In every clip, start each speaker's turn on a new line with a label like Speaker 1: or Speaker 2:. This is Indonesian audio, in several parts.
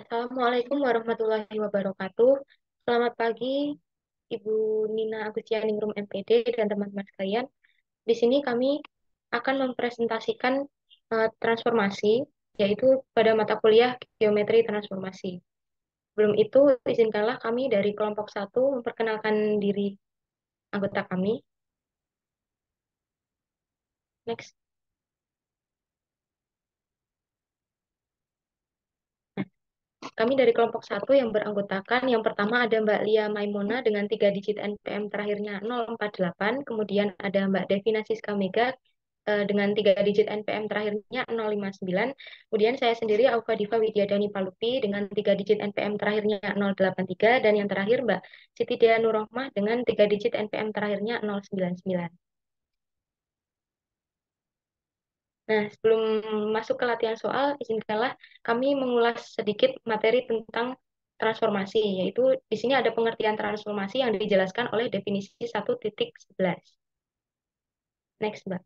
Speaker 1: Assalamualaikum warahmatullahi wabarakatuh. Selamat pagi, Ibu Nina Agustianingrum MPD dan teman-teman sekalian. Di sini kami akan mempresentasikan transformasi, yaitu pada mata kuliah geometri transformasi. Sebelum itu, izinkanlah kami dari kelompok satu memperkenalkan diri anggota kami. Next. Kami dari kelompok satu yang beranggotakan, yang pertama ada Mbak Lia Maimuna dengan 3 digit NPM terakhirnya 048, kemudian ada Mbak Devi Nasiska Mega dengan 3 digit NPM terakhirnya 059, kemudian saya sendiri Aufa Diva Widyadani Palupi dengan 3 digit NPM terakhirnya 083, dan yang terakhir Mbak Siti Dea Nurrohmah dengan 3 digit NPM terakhirnya 099. Nah, sebelum masuk ke latihan soal, izinkanlah kami mengulas sedikit materi tentang transformasi, yaitu di sini ada pengertian transformasi yang dijelaskan oleh definisi 1.11. Next, Mbak.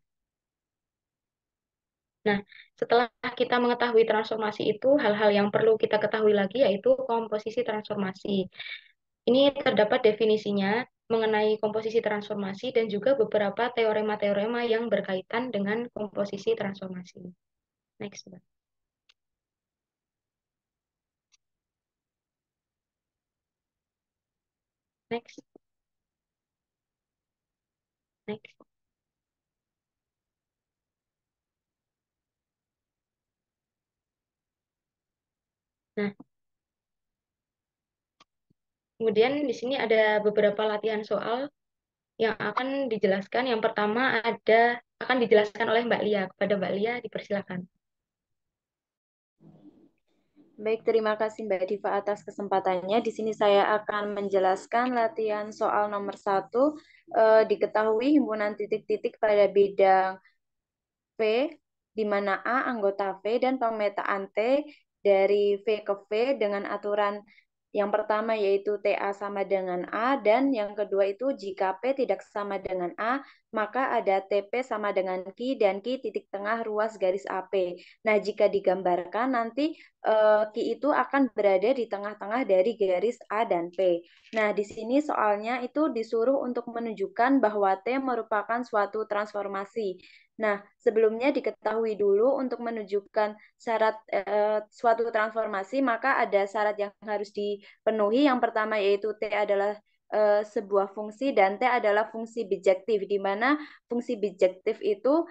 Speaker 1: Nah, setelah kita mengetahui transformasi itu, hal-hal yang perlu kita ketahui lagi yaitu komposisi transformasi. Ini terdapat definisinya mengenai komposisi transformasi dan juga beberapa teorema-teorema yang berkaitan dengan komposisi transformasi. Next, Mbak. Next. Next. Nah, kemudian di sini ada beberapa latihan soal yang akan dijelaskan. Yang pertama akan dijelaskan oleh Mbak Lia. Kepada Mbak Lia, dipersilakan.
Speaker 2: Baik, terima kasih Mbak Diva atas kesempatannya. Di sini saya akan menjelaskan latihan soal nomor 1. Diketahui himpunan titik-titik pada bidang V, di mana A anggota V dan pemetaan T dari V ke V dengan aturan yang pertama yaitu TA sama dengan A, dan yang kedua itu jika P tidak sama dengan A, maka ada TP sama dengan Q dan Q titik tengah ruas garis AP. Nah, jika digambarkan nanti Q itu akan berada di tengah-tengah dari garis A dan P. Nah, di sini soalnya itu disuruh untuk menunjukkan bahwa T merupakan suatu transformasi. Nah, sebelumnya diketahui dulu untuk menunjukkan syarat suatu transformasi, maka ada syarat yang harus dipenuhi. Yang pertama yaitu T adalah sebuah fungsi dan T adalah fungsi bijektif, di mana fungsi bijektif itu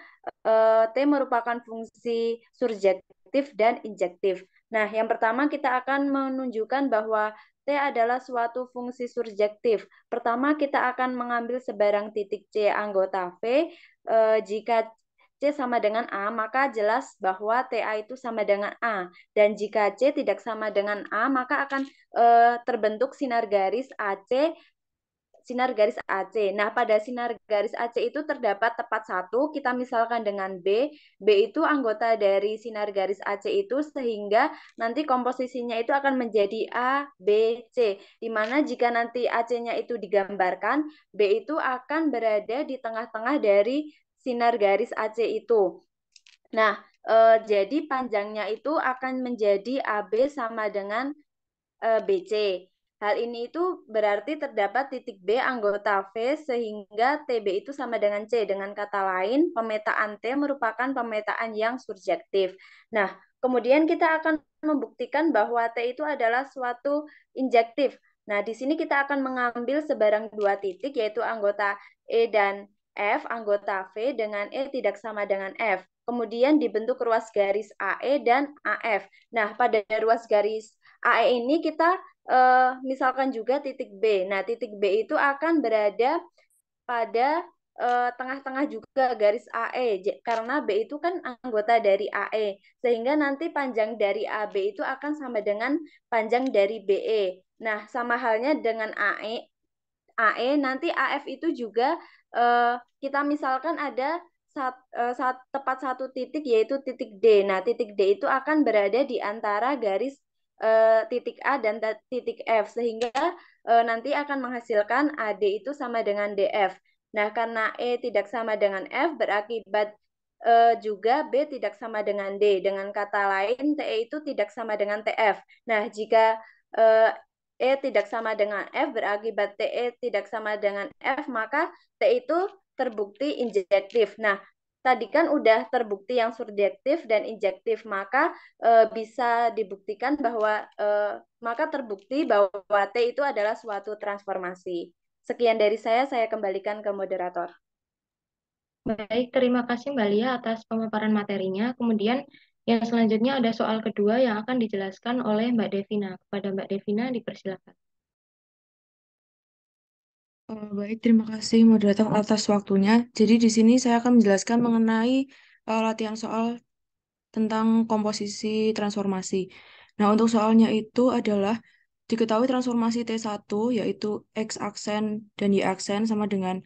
Speaker 2: T merupakan fungsi surjektif dan injektif. Nah, yang pertama kita akan menunjukkan bahwa T adalah suatu fungsi surjektif. Pertama, kita akan mengambil sebarang titik C anggota V. Jika C sama dengan A, maka jelas bahwa TA itu sama dengan A. Dan jika C tidak sama dengan A, maka akan terbentuk sinar garis AC, sinar garis AC. Nah, pada sinar garis AC itu terdapat tepat satu, kita misalkan dengan B. B itu anggota dari sinar garis AC itu, sehingga nanti komposisinya itu akan menjadi A, B, C. Di mana jika nanti AC-nya itu digambarkan, B itu akan berada di tengah-tengah dari sinar garis AC itu. Nah, jadi panjangnya itu akan menjadi AB sama dengan BC. Hal ini itu berarti terdapat titik B anggota V sehingga TB itu sama dengan C. Dengan kata lain, pemetaan T merupakan pemetaan yang surjektif. Nah, kemudian kita akan membuktikan bahwa T itu adalah suatu injektif. Nah, di sini kita akan mengambil sebarang dua titik, yaitu anggota E dan F, anggota V dengan E tidak sama dengan F. Kemudian dibentuk ruas garis AE dan AF. Nah, pada ruas garis AE ini kita misalkan juga titik B. Nah, titik B itu akan berada pada tengah-tengah juga garis AE karena B itu kan anggota dari AE, sehingga nanti panjang dari AB itu akan sama dengan panjang dari BE. Nah, sama halnya dengan AE nanti AF itu juga kita misalkan ada tepat satu titik yaitu titik D. Nah, titik D itu akan berada di antara garis titik A dan titik F, sehingga nanti akan menghasilkan AD itu sama dengan DF. Nah, karena E tidak sama dengan F, berakibat juga B tidak sama dengan D. Dengan kata lain, TE itu tidak sama dengan TF. Nah, jika eh, E tidak sama dengan F berakibat TE tidak sama dengan F, maka T itu terbukti injektif. Nah, tadi kan udah terbukti yang surjektif dan injektif, maka bisa dibuktikan bahwa maka terbukti bahwa T itu adalah suatu transformasi. Sekian dari saya kembalikan ke moderator.
Speaker 1: Baik, terima kasih Mbak Lia atas pemaparan materinya. Kemudian yang selanjutnya ada soal kedua yang akan dijelaskan oleh Mbak Devina. Kepada Mbak Devina dipersilakan.
Speaker 3: Baik, terima kasih moderator atas waktunya. Jadi di sini saya akan menjelaskan mengenai latihan soal tentang komposisi transformasi. Nah, untuk soalnya itu adalah diketahui transformasi T1 yaitu X aksen dan Y aksen sama dengan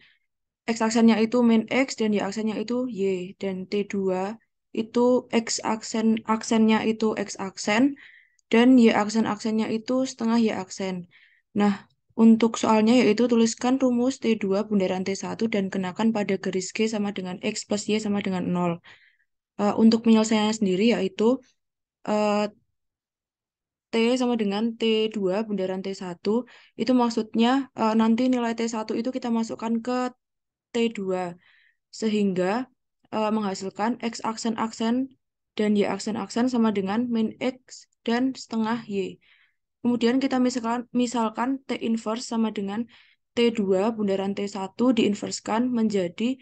Speaker 3: X aksennya itu min X dan Y aksennya itu Y, dan T2 itu X aksennya itu X aksen dan Y aksennya itu setengah Y aksen. Nah, untuk soalnya yaitu tuliskan rumus T2 bundaran T1 dan kenakan pada garis G sama dengan X plus Y sama dengan 0. Untuk penyelesaiannya sendiri yaitu eh, T sama dengan T2 bundaran T1 itu maksudnya nanti nilai T1 itu kita masukkan ke T2 sehingga menghasilkan X aksen-aksen dan Y aksen-aksen sama dengan min X dan setengah Y. Kemudian kita misalkan T inverse sama dengan T2 bundaran T1 diinverskan menjadi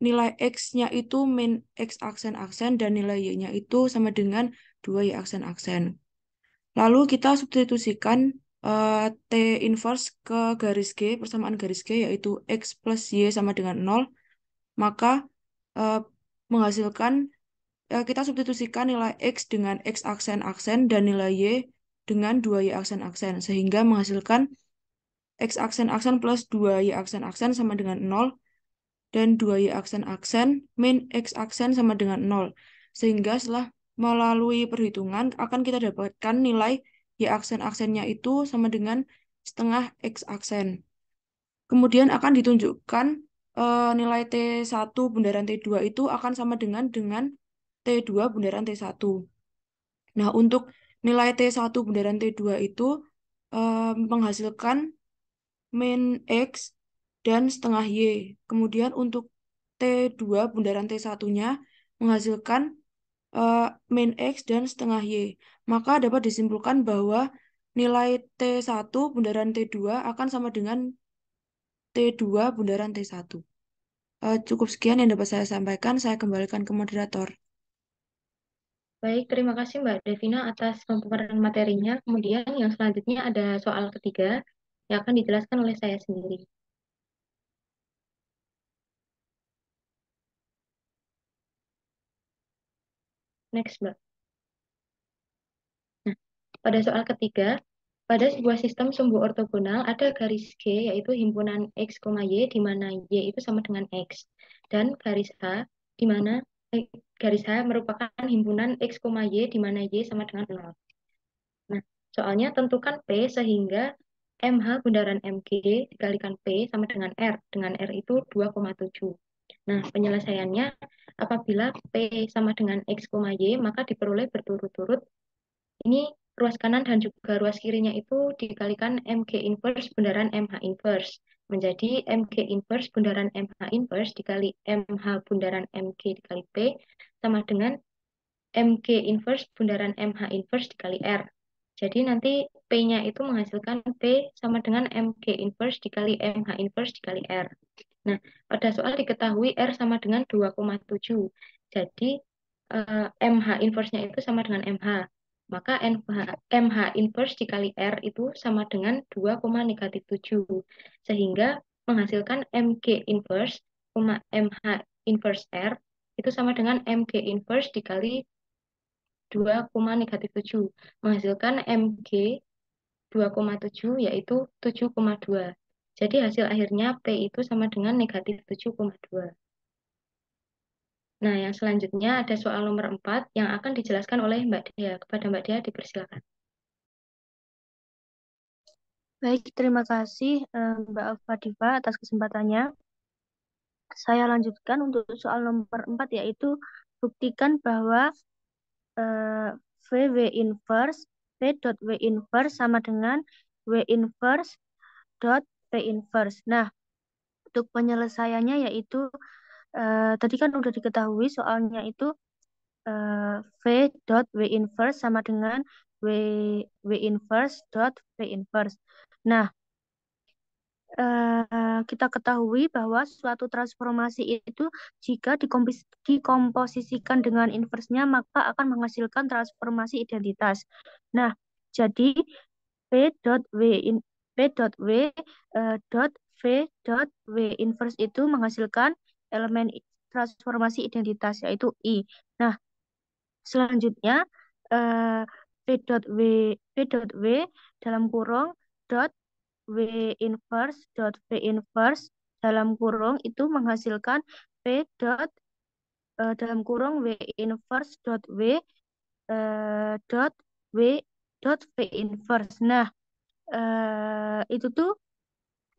Speaker 3: nilai X-nya itu min X aksen-aksen dan nilai Y-nya itu sama dengan 2 Y aksen-aksen. Lalu kita substitusikan T inverse ke garis G, persamaan garis G yaitu X plus Y sama dengan 0, maka eh, menghasilkan kita substitusikan nilai X dengan X aksen-aksen dan nilai Y dengan 2 Y aksen-aksen sehingga menghasilkan X aksen-aksen plus 2 Y aksen-aksen sama dengan 0 dan 2 Y aksen-aksen min X aksen sama dengan 0. Sehingga setelah melalui perhitungan akan kita dapatkan nilai Y aksen-aksennya itu sama dengan setengah X aksen. Kemudian akan ditunjukkan nilai T1 bundaran T2 itu akan sama dengan T2 bundaran T1. Nah, untuk nilai T1 bundaran T2 itu menghasilkan min X dan setengah Y. Kemudian untuk T2 bundaran T1-nya menghasilkan min X dan setengah Y. Maka dapat disimpulkan bahwa nilai T1 bundaran T2 akan sama dengan T2 bundaran T1. Cukup sekian yang dapat saya sampaikan. Saya kembalikan ke moderator.
Speaker 1: Baik, terima kasih Mbak Devina atas pemaparan materinya. Kemudian yang selanjutnya ada soal ketiga yang akan dijelaskan oleh saya sendiri. Next, Mbak. Nah, pada soal ketiga, pada sebuah sistem sumbu ortogonal ada garis G yaitu himpunan X, Y di mana Y itu sama dengan X dan garis H di mana garis H merupakan himpunan X, Y di mana Y sama dengan 0. Nah, soalnya tentukan P sehingga MH bundaran MG dikalikan P sama dengan R itu 2,7. Nah, penyelesaiannya apabila P sama dengan X, Y maka diperoleh berturut-turut ini ruas kanan dan juga ruas kirinya itu dikalikan MG inverse bundaran MH inverse. Menjadi MG inverse bundaran MH inverse dikali MH bundaran MG dikali P sama dengan MG inverse bundaran MH inverse dikali R. Jadi nanti P-nya itu menghasilkan P sama dengan MG inverse dikali MH inverse dikali R. Nah, pada soal diketahui R sama dengan 2,7. Jadi MH inverse-nya itu sama dengan MH. Maka MH inverse dikali R itu sama dengan 2,-7. Sehingga menghasilkan MG inverse, MH inverse R itu sama dengan MG inverse dikali 2,-7. Menghasilkan MG 2,7 yaitu 7,2. Jadi hasil akhirnya P itu sama dengan -7,2. Nah, yang selanjutnya ada soal nomor 4 yang akan dijelaskan oleh Mbak Dea. Kepada Mbak Dea dipersilakan.
Speaker 4: Baik, terima kasih Mbak Alfa Diva atas kesempatannya. Saya lanjutkan untuk soal nomor 4, yaitu buktikan bahwa VW inverse V dot V inverse sama dengan W inverse dot P inverse. Nah, untuk penyelesaiannya yaitu tadi kan udah diketahui soalnya itu V dot W inverse sama dengan W, W inverse dot V inverse. Nah, kita ketahui bahwa suatu transformasi itu jika dikomposisikan dengan inversnya maka akan menghasilkan transformasi identitas. Nah, jadi P dot W in P dot W dot V dot W inverse itu menghasilkan elemen transformasi identitas yaitu I. Nah, selanjutnya P dot W P dot W dalam kurung dot W inverse dot V inverse dalam kurung itu menghasilkan P dot dalam kurung W inverse dot W dot W dot V inverse. Nah, itu tuh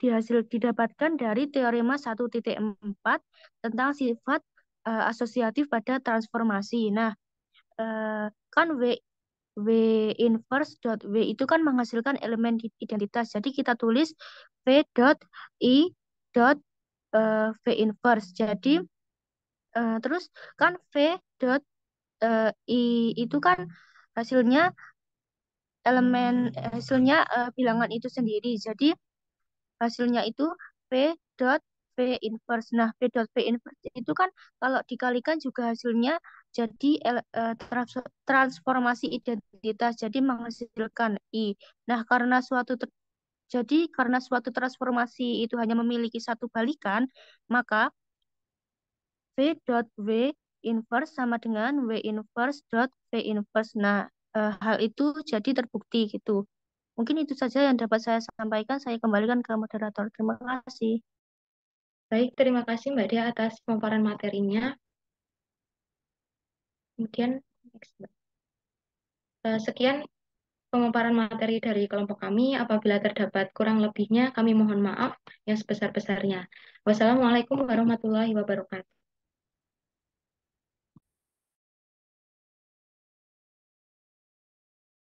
Speaker 4: didapatkan dari teorema 1.4 tentang sifat asosiatif pada transformasi. Nah, kan W inverse dot W itu kan menghasilkan elemen identitas. Jadi kita tulis V dot I dot V inverse. Jadi terus kan V dot I itu kan hasilnya bilangan itu sendiri. Jadi hasilnya itu V dot V inverse. Nah, V dot V inverse itu kan kalau dikalikan juga hasilnya jadi transformasi identitas, jadi menghasilkan I. Nah, karena suatu transformasi itu hanya memiliki satu balikan, maka V dot W inverse sama dengan W inverse dot V inverse. Nah, hal itu jadi terbukti gitu. Mungkin itu saja yang dapat saya sampaikan. Saya kembalikan ke moderator. Terima kasih.
Speaker 1: Baik, terima kasih Mbak Dia atas pemaparan materinya. Kemudian, sekian pemaparan materi dari kelompok kami. Apabila terdapat kurang lebihnya, kami mohon maaf yang sebesar-besarnya. Wassalamualaikum warahmatullahi wabarakatuh.